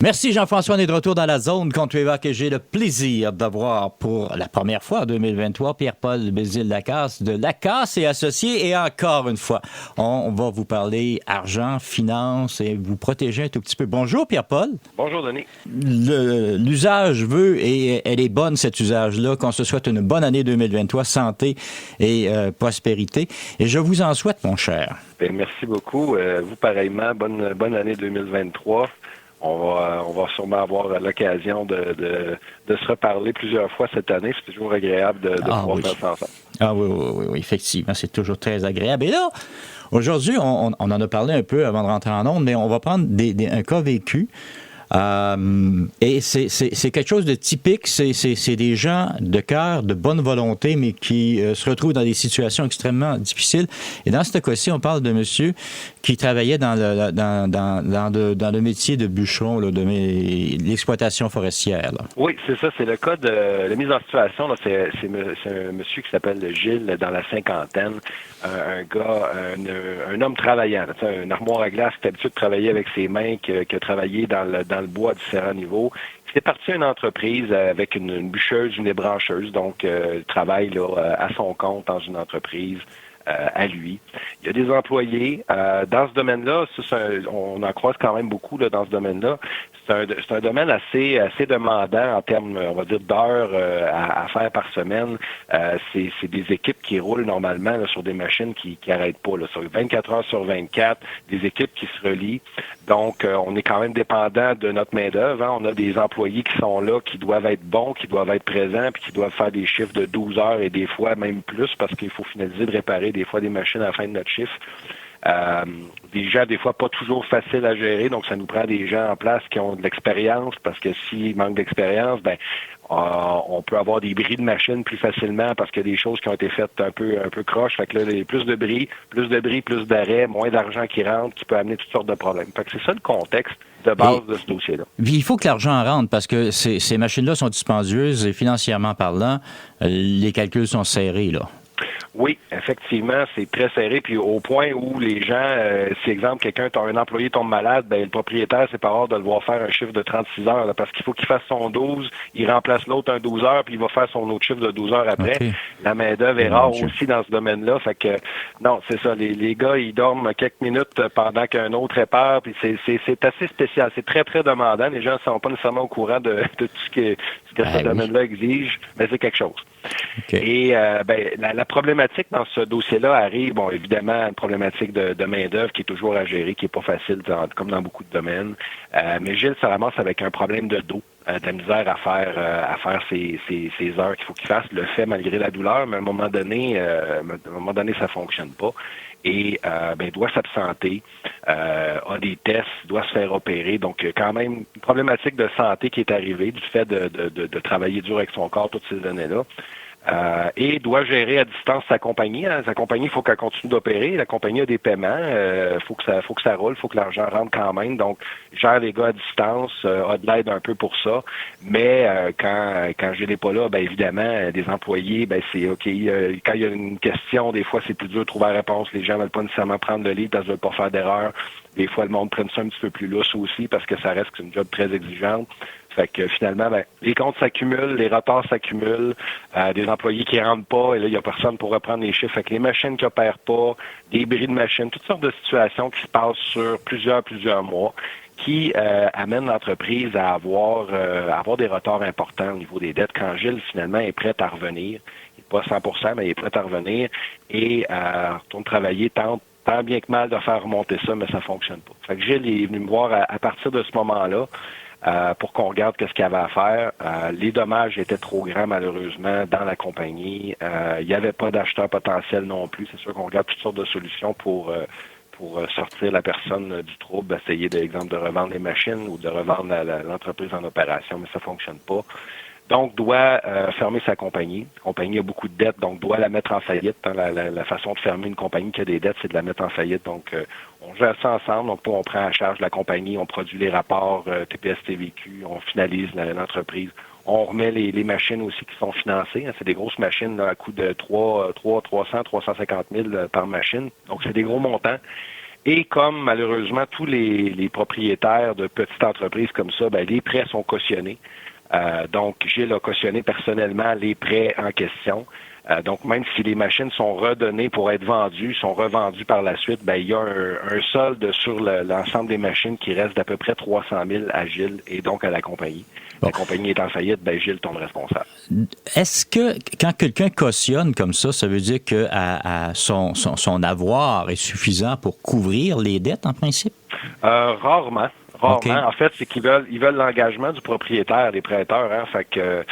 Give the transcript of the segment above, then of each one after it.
Merci Jean-François, on est de retour dans la zone Contreva que j'ai le plaisir d'avoir pour la première fois en 2023 Pierre-Paul Bézile-Lacasse de Lacasse et Associés. Et encore une fois, on va vous parler argent, finance et vous protéger un tout petit peu. Bonjour Pierre-Paul. Bonjour Denis. L'usage veut, et elle est bonne cet usage-là, qu'on se souhaite une bonne année 2023, santé et prospérité. Et je vous en souhaite, mon cher. Bien, merci beaucoup. Vous pareillement, bonne année 2023. On va sûrement avoir l'occasion de se reparler plusieurs fois cette année. C'est toujours agréable de pouvoir faire ça ensemble. Ah oui, effectivement, c'est toujours très agréable. Et là, aujourd'hui, on en a parlé un peu avant de rentrer en ondes, mais on va prendre un cas vécu. Et c'est quelque chose de typique. C'est des gens de cœur, de bonne volonté, mais qui se retrouvent dans des situations extrêmement difficiles. Et dans ce cas-ci, on parle de monsieur qui travaillait dans le métier de bûcheron, là, de l'exploitation forestière. Là. Oui, c'est ça. C'est le cas de la mise en situation. Là, c'est un monsieur qui s'appelle Gilles, dans la cinquantaine. Un gars, un homme travaillant. Là, un armoire à glace qui est habitué de travailler avec ses mains, qui a travaillé dans le bois à différents niveaux. C'est parti une entreprise avec une bûcheuse, une ébrancheuse, donc il travaille là, à son compte dans une entreprise à lui. Il y a des employés. Dans ce domaine-là, on en croise quand même beaucoup là, dans ce domaine-là. C'est un domaine assez demandant en termes, on va dire, d'heures à faire par semaine. C'est des équipes qui roulent normalement là, sur des machines qui n'arrêtent pas. Là, sur 24 heures sur 24, des équipes qui se relient. Donc, on est quand même dépendant de notre main-d'œuvre. Hein. On a des employés qui sont là, qui doivent être bons, qui doivent être présents, puis qui doivent faire des chiffres de 12 heures et des fois même plus parce qu'il faut finaliser de réparer des fois des machines à la fin de notre chiffre. Des gens, des fois, pas toujours faciles à gérer, donc ça nous prend des gens en place qui ont de l'expérience, parce que s'ils manquent d'expérience, on peut avoir des bris de machines plus facilement parce qu'il y a des choses qui ont été faites un peu croche. Fait que là, plus de bris, plus d'arrêts, moins d'argent qui rentre, qui peut amener toutes sortes de problèmes. Fait que c'est ça le contexte de base de ce dossier-là. Il faut que l'argent rentre parce que ces machines-là sont dispendieuses et financièrement parlant, les calculs sont serrés, là. Oui, effectivement, c'est très serré. Puis au point où les gens, si exemple, un employé tombe malade, le propriétaire, c'est pas rare de le voir faire un chiffre de 36 heures, là, parce qu'il faut qu'il fasse son 12, il remplace l'autre un 12 heures, puis il va faire son autre chiffre de 12 heures après. Okay. La main-d'œuvre est rare aussi dans ce domaine-là. Fait que non, c'est ça. Les gars, ils dorment quelques minutes pendant qu'un autre répare, puis c'est assez spécial. C'est très, très demandant. Les gens ne sont pas nécessairement au courant de tout ce que ce domaine-là exige, mais c'est quelque chose. Okay. Et la problématique dans ce dossier-là arrive, bon, évidemment, une problématique de main-d'œuvre qui est toujours à gérer, qui est pas facile, comme dans beaucoup de domaines. Mais Gilles se ramasse avec un problème de dos, de la misère à faire ses heures qu'il faut qu'il fasse, le fait malgré la douleur, mais à un moment donné, ça fonctionne pas. Et doit s'absenter, a des tests, doit se faire opérer. Donc, quand même, une problématique de santé qui est arrivée du fait de travailler dur avec son corps toutes ces années-là. Et doit gérer à distance sa compagnie. Hein. Sa compagnie, il faut qu'elle continue d'opérer. La compagnie a des paiements. Faut que ça roule. Faut que l'argent rentre quand même. Donc, gère les gars à distance, a de l'aide un peu pour ça. Mais quand je n'ai pas là, évidemment, des employés, c'est OK. Quand il y a une question, des fois, c'est plus dur de trouver la réponse. Les gens ne veulent pas nécessairement prendre le livre parce qu'ils ne veulent pas faire d'erreur. Des fois, le monde prenne ça un petit peu plus lousse aussi parce que ça reste une job très exigeante. Fait que finalement, les comptes s'accumulent, les retards s'accumulent, des employés qui rentrent pas, et là, il n'y a personne pour reprendre les chiffres. Fait que les machines qui opèrent pas, des bris de machines, toutes sortes de situations qui se passent sur plusieurs mois, qui amènent l'entreprise à avoir des retards importants au niveau des dettes. Quand Gilles, finalement, est prêt à revenir, il n'est pas 100%, mais il est prêt à revenir, et retourne travailler, tant bien que mal de faire remonter ça, mais ça fonctionne pas. Fait que Gilles est venu me voir à partir de ce moment-là, pour qu'on regarde qu'est-ce qu'il y avait à faire. Les dommages étaient trop grands, malheureusement, dans la compagnie. Il n'y avait pas d'acheteur potentiel non plus. C'est sûr qu'on regarde toutes sortes de solutions pour sortir la personne du trouble, essayer, d'exemple, de revendre les machines ou de revendre l'entreprise en opération, mais ça fonctionne pas. Donc, doit fermer sa compagnie. La compagnie a beaucoup de dettes, donc doit la mettre en faillite. Hein. La façon de fermer une compagnie qui a des dettes, c'est de la mettre en faillite. Donc, on gère ça ensemble. Donc, on prend en charge la compagnie, on produit les rapports TPS-TVQ, on finalise l'entreprise. On remet les machines aussi qui sont financées. Hein. C'est des grosses machines là, à coût de 300, 350 000 par machine. Donc, c'est des gros montants. Et comme malheureusement tous les propriétaires de petites entreprises comme ça, ben, les prêts sont cautionnés. Donc, Gilles a cautionné personnellement les prêts en question. Donc, même si les machines sont redonnées pour être vendues, sont revendues par la suite, ben, il y a un solde sur l'ensemble des machines qui reste d'à peu près 300 000 à Gilles et donc à la compagnie. Bon. La compagnie est en faillite, ben, Gilles tombe responsable. Est-ce que quand quelqu'un cautionne comme ça veut dire que son avoir est suffisant pour couvrir les dettes en principe? Rarement. Okay. En fait, c'est qu'ils veulent l'engagement du propriétaire, des prêteurs. Hein, fait que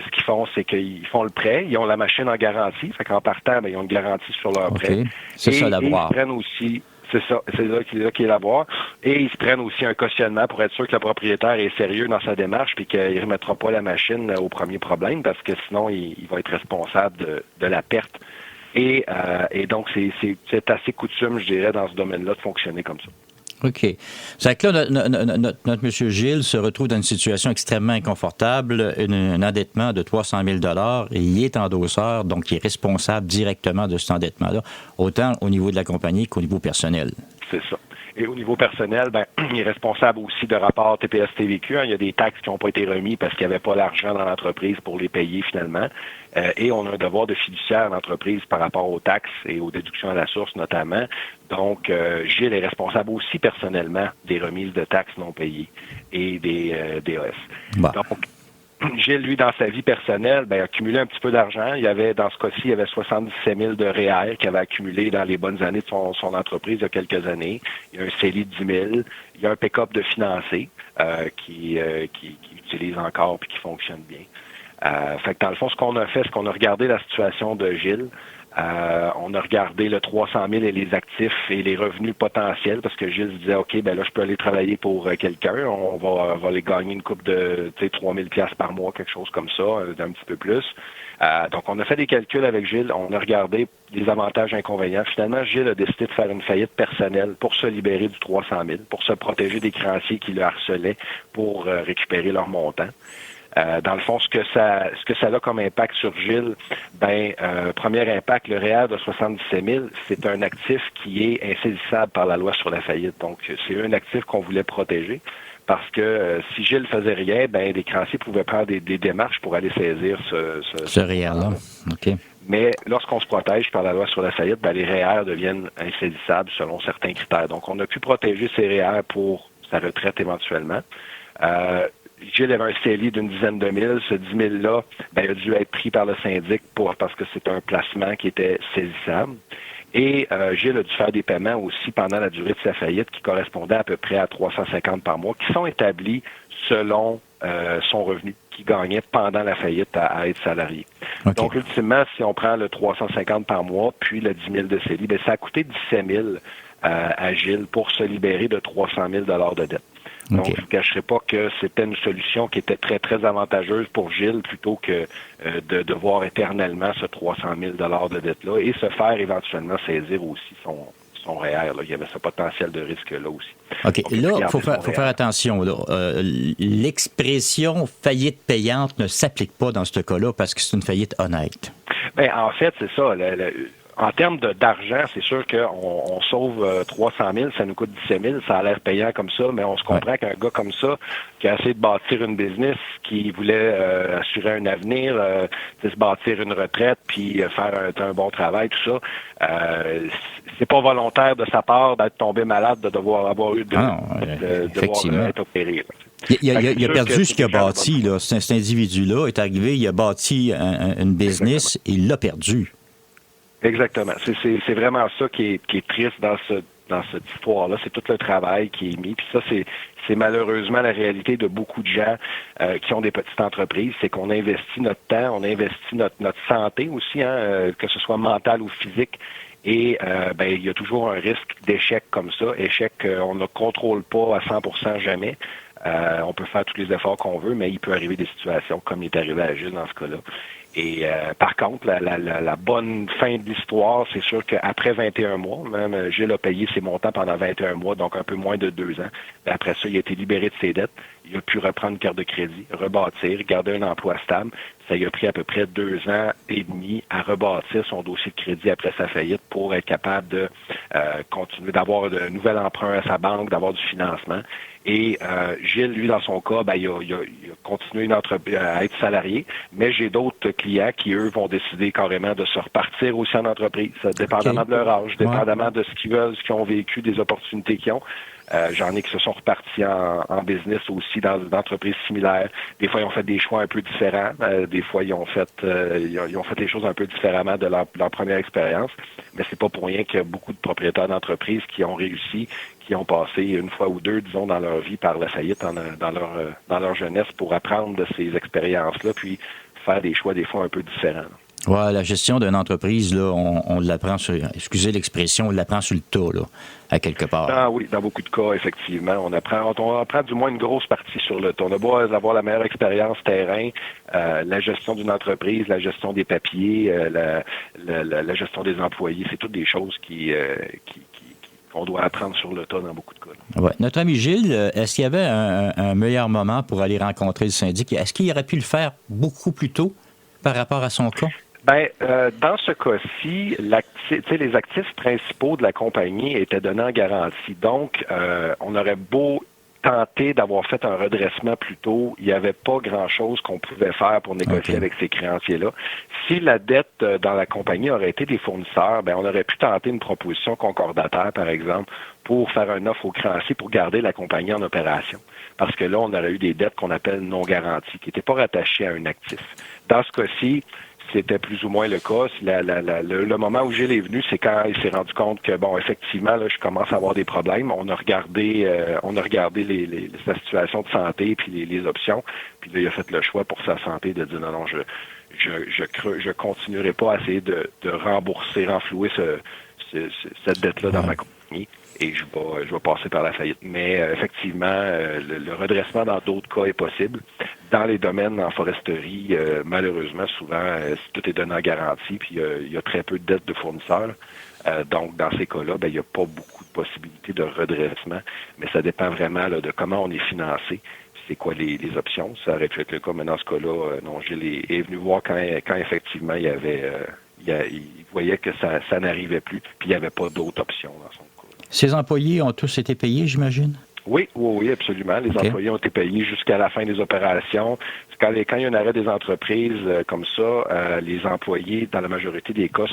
ce qu'ils font, c'est qu'ils font le prêt, ils ont la machine en garantie. Fait qu'en partant, ben, ils ont une garantie sur leur prêt. C'est ça l'avoir. Ils prennent aussi, c'est là qui est l'avoir. Et ils se prennent aussi un cautionnement pour être sûr que le propriétaire est sérieux dans sa démarche puis qu'il ne remettra pas la machine au premier problème parce que sinon, il va être responsable de la perte. Et donc, c'est assez coutume, je dirais, dans ce domaine-là de fonctionner comme ça. OK. C'est que là, notre monsieur Gilles se retrouve dans une situation extrêmement inconfortable, un endettement de 300 000 et il est endosseur, donc il est responsable directement de cet endettement-là, autant au niveau de la compagnie qu'au niveau personnel. C'est ça. Et au niveau personnel, ben, il est responsable aussi de rapports TPS-TVQ. Hein. Il y a des taxes qui n'ont pas été remis parce qu'il n'y avait pas l'argent dans l'entreprise pour les payer finalement. Et on a un devoir de fiduciaire en entreprise par rapport aux taxes et aux déductions à la source notamment. Donc, Gilles est responsable aussi personnellement des remises de taxes non payées et des DAS. Bah. Donc, Gilles, lui, dans sa vie personnelle, ben, a accumulé un petit peu d'argent. Il y avait, dans ce cas-ci, il y avait 77 000 de REER qu'il avait accumulé dans les bonnes années de son entreprise il y a quelques années. Il y a un CELI de 10 000. Il y a un pick-up de financé qui utilise encore puis qui fonctionne bien. Fait que dans le fond, ce qu'on a fait, c'est qu'on a regardé la situation de Gilles. On a regardé le 300 000 et les actifs et les revenus potentiels parce que Gilles disait, OK, ben là, je peux aller travailler pour quelqu'un. On va aller gagner une coupe de 3 000 $ par mois, quelque chose comme ça, d'un petit peu plus. Donc, on a fait des calculs avec Gilles. On a regardé les avantages et inconvénients. Finalement, Gilles a décidé de faire une faillite personnelle pour se libérer du 300 000, pour se protéger des créanciers qui le harcelaient pour récupérer leur montant. Dans le fond, ce que ça a comme impact sur Gilles, premier impact, le REER de 77 000, c'est un actif qui est insaisissable par la loi sur la faillite. Donc, c'est un actif qu'on voulait protéger parce que si Gilles faisait rien, des créanciers pouvaient prendre des démarches pour aller saisir ce REER-là. OK. Mais lorsqu'on se protège par la loi sur la faillite, les REER deviennent insaisissables selon certains critères. Donc, on a pu protéger ces REER pour sa retraite éventuellement. Gilles avait un CELI d'une dizaine de mille. Ce 10 000-là, il a dû être pris par le syndic parce que c'est un placement qui était saisissable. Et Gilles a dû faire des paiements aussi pendant la durée de sa faillite qui correspondaient à peu près à 350 par mois, qui sont établis selon son revenu qu'il gagnait pendant la faillite à être salarié. Okay. Donc, ultimement, si on prend le 350 par mois, puis le 10 000 de CELI, ça a coûté 17 000 à Gilles pour se libérer de 300 000 $ de dette. Donc, je ne vous cacherai pas que c'était une solution qui était très, très avantageuse pour Gilles plutôt que de devoir éternellement ce 300 000 $ de dette-là et se faire éventuellement saisir aussi son REER. Là. Il y avait ce potentiel de risque-là aussi. OK. Donc, là, il faut faire attention. L'expression faillite payante ne s'applique pas dans ce cas-là parce que c'est une faillite honnête. En fait, c'est ça. En termes d'argent, c'est sûr qu'on sauve 300 000, ça nous coûte 17 000, ça a l'air payant comme ça, mais on se comprend qu'un gars comme ça, qui a essayé de bâtir une business, qui voulait assurer un avenir, se bâtir une retraite, puis faire un bon travail, tout ça, c'est pas volontaire de sa part d'être tombé malade, de devoir avoir eu devoir être opéré. Il a perdu ce qu'il a bâti, là. Cet individu-là est arrivé, il a bâti une business, et il l'a perdu. Exactement. C'est vraiment ça qui est triste dans cette histoire-là. C'est tout le travail qui est mis. Puis ça, c'est malheureusement la réalité de beaucoup de gens qui ont des petites entreprises. C'est qu'on investit notre temps, on investit notre santé aussi, que ce soit mental ou physique. Et il y a toujours un risque d'échec comme ça. Échec on ne contrôle pas à 100% jamais. On peut faire tous les efforts qu'on veut, mais il peut arriver des situations comme il est arrivé à Gilles dans ce cas-là. Et par contre, la bonne fin de l'histoire, c'est sûr qu'après 21 mois, même Gilles a payé ses montants pendant 21 mois, donc un peu moins de 2 ans. Mais après ça, il a été libéré de ses dettes. Il a pu reprendre une carte de crédit, rebâtir, garder un emploi stable. Ça lui a pris à peu près 2 ans et demi à rebâtir son dossier de crédit après sa faillite pour être capable de continuer d'avoir de nouvel emprunt à sa banque, d'avoir du financement. Et Gilles, lui, dans son cas, il a continué à être salarié, mais j'ai d'autres clients qui, eux, vont décider carrément de se repartir aussi en entreprise, dépendamment de leur âge, dépendamment de ce qu'ils veulent, ce qu'ils ont vécu, des opportunités qu'ils ont. J'en ai qui se sont repartis en business aussi dans d'entreprises similaires. Des fois, ils ont fait des choix un peu différents. Des fois, ils ont fait les choses un peu différemment de leur première expérience. Mais c'est pas pour rien qu'il y a beaucoup de propriétaires d'entreprises qui ont réussi, qui ont passé une fois ou deux, disons, dans leur vie par la faillite dans leur jeunesse pour apprendre de ces expériences-là, puis faire des choix des fois un peu différents. Ouais, la gestion d'une entreprise, là, on l'apprend sur, excusez l'expression, on l'apprend sur le tas, là, à quelque part. Ah oui, dans beaucoup de cas, effectivement. On apprend du moins une grosse partie sur le tas. On a beau avoir la meilleure expérience terrain, la gestion d'une entreprise, la gestion des papiers, la gestion des employés, c'est toutes des choses qu'on doit apprendre sur le tas dans beaucoup de cas. Ouais. Notre ami Gilles, est-ce qu'il y avait un meilleur moment pour aller rencontrer le syndic? Est-ce qu'il aurait pu le faire beaucoup plus tôt par rapport à son cas? Dans ce cas-ci, les actifs principaux de la compagnie étaient donnés en garantie. Donc, on aurait beau tenter d'avoir fait un redressement plus tôt, il n'y avait pas grand-chose qu'on pouvait faire pour négocier avec ces créanciers-là. Si la dette dans la compagnie aurait été des fournisseurs, on aurait pu tenter une proposition concordataire, par exemple, pour faire un offre aux créanciers pour garder la compagnie en opération. Parce que là, on aurait eu des dettes qu'on appelle non garanties, qui n'étaient pas rattachées à un actif. Dans ce cas-ci, c'était plus ou moins le cas. Le moment où Gilles est venu, c'est quand il s'est rendu compte que, effectivement, là, je commence à avoir des problèmes. On a regardé sa situation de santé puis les options. Puis là, il a fait le choix pour sa santé de dire non, je continuerai pas à essayer de rembourser, renflouer cette dette-là dans ma compagnie. Et je vais passer par la faillite. Mais effectivement, le redressement dans d'autres cas est possible. Dans les domaines en foresterie, malheureusement, souvent, tout est donné en garantie, puis il y a très peu de dettes de fournisseurs. Donc, dans ces cas-là, il n'y a pas beaucoup de possibilités de redressement, mais ça dépend vraiment là, de comment on est financé. C'est quoi les options. Ça aurait pu être le cas, mais dans ce cas-là, non, Gilles est venu voir quand effectivement il y avait il voyait que ça n'arrivait plus, puis il n'y avait pas d'autres options dans son cas. Ces employés ont tous été payés, j'imagine? Oui, absolument. Les employés ont été payés jusqu'à la fin des opérations. Quand il y a un arrêt des entreprises comme ça, les employés, dans la majorité des cas,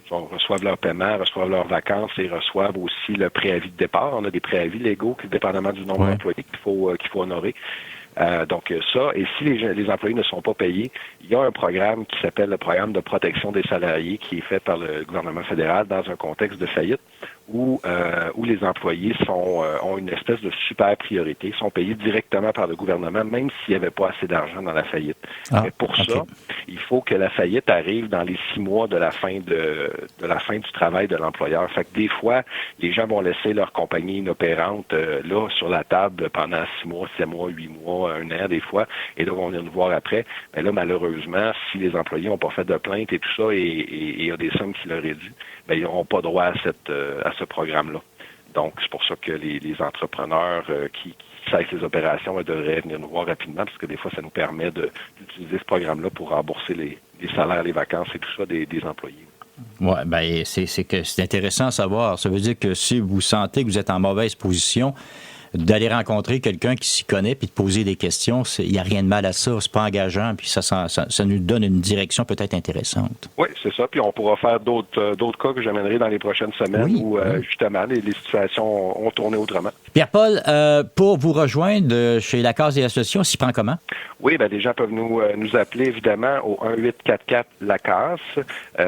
reçoivent leur paiement, reçoivent leurs vacances et reçoivent aussi le préavis de départ. On a des préavis légaux, dépendamment du nombre d'employés qu'il faut honorer. Donc ça, et si les employés ne sont pas payés, il y a un programme qui s'appelle le programme de protection des salariés qui est fait par le gouvernement fédéral dans un contexte de faillite où les employés ont une espèce de super priorité, sont payés directement par le gouvernement, même s'il n'y avait pas assez d'argent dans la faillite. Mais pour ça, il faut que la faillite arrive dans les 6 mois de la fin du travail de l'employeur. Fait que des fois, les gens vont laisser leur compagnie inopérante là sur la table pendant 6 mois, 7 mois, 8 mois, 1 an des fois, et là, on vont venir nous voir après. Mais là, malheureusement, si les employés n'ont pas fait de plainte et tout ça, et il y a des sommes qui leur est dû, ils n'auront pas droit à ce programme-là. Donc, c'est pour ça que les entrepreneurs qui cessent les opérations devraient venir nous voir rapidement, parce que des fois, ça nous permet d'utiliser ce programme-là pour rembourser les salaires, les vacances et tout ça des employés. Oui, c'est intéressant à savoir. Ça veut dire que si vous sentez que vous êtes en mauvaise position, d'aller rencontrer quelqu'un qui s'y connaît puis de poser des questions, il n'y a rien de mal à ça, c'est pas engageant, puis ça nous donne une direction peut-être intéressante. Oui, c'est ça, puis on pourra faire d'autres cas que j'amènerai dans les prochaines semaines où justement les situations ont tourné autrement. Pierre-Paul, pour vous rejoindre chez La Casse et Associations, on s'y prend comment? Oui, les gens peuvent nous appeler évidemment au 1-844 La Casse,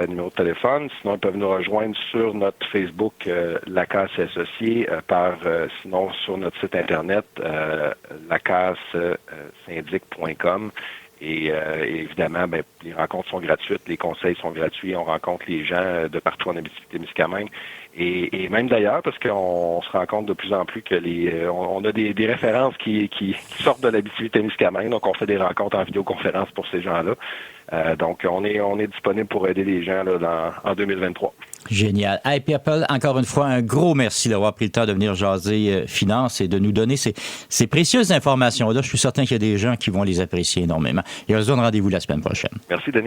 numéro de téléphone. Sinon, ils peuvent nous rejoindre sur notre Facebook La Casse et Associés, sinon sur notre site internet lacassesyndic.com. Et évidemment, les rencontres sont gratuites, les conseils sont gratuits, on rencontre les gens de partout en Abitibi-Témiscamingue. Et même d'ailleurs, parce qu'on se rend compte de plus en plus que on a des références qui sortent de l'Abitibi-Témiscamingue, donc on fait des rencontres en vidéoconférence pour ces gens-là. Donc on est disponible pour aider les gens là, en 2023. Génial. Hey, Pierre-Paul, encore une fois, un gros merci d'avoir pris le temps de venir jaser finance et de nous donner ces précieuses informations-là. Je suis certain qu'il y a des gens qui vont les apprécier énormément. Et on se donne rendez-vous la semaine prochaine. Merci, Denis.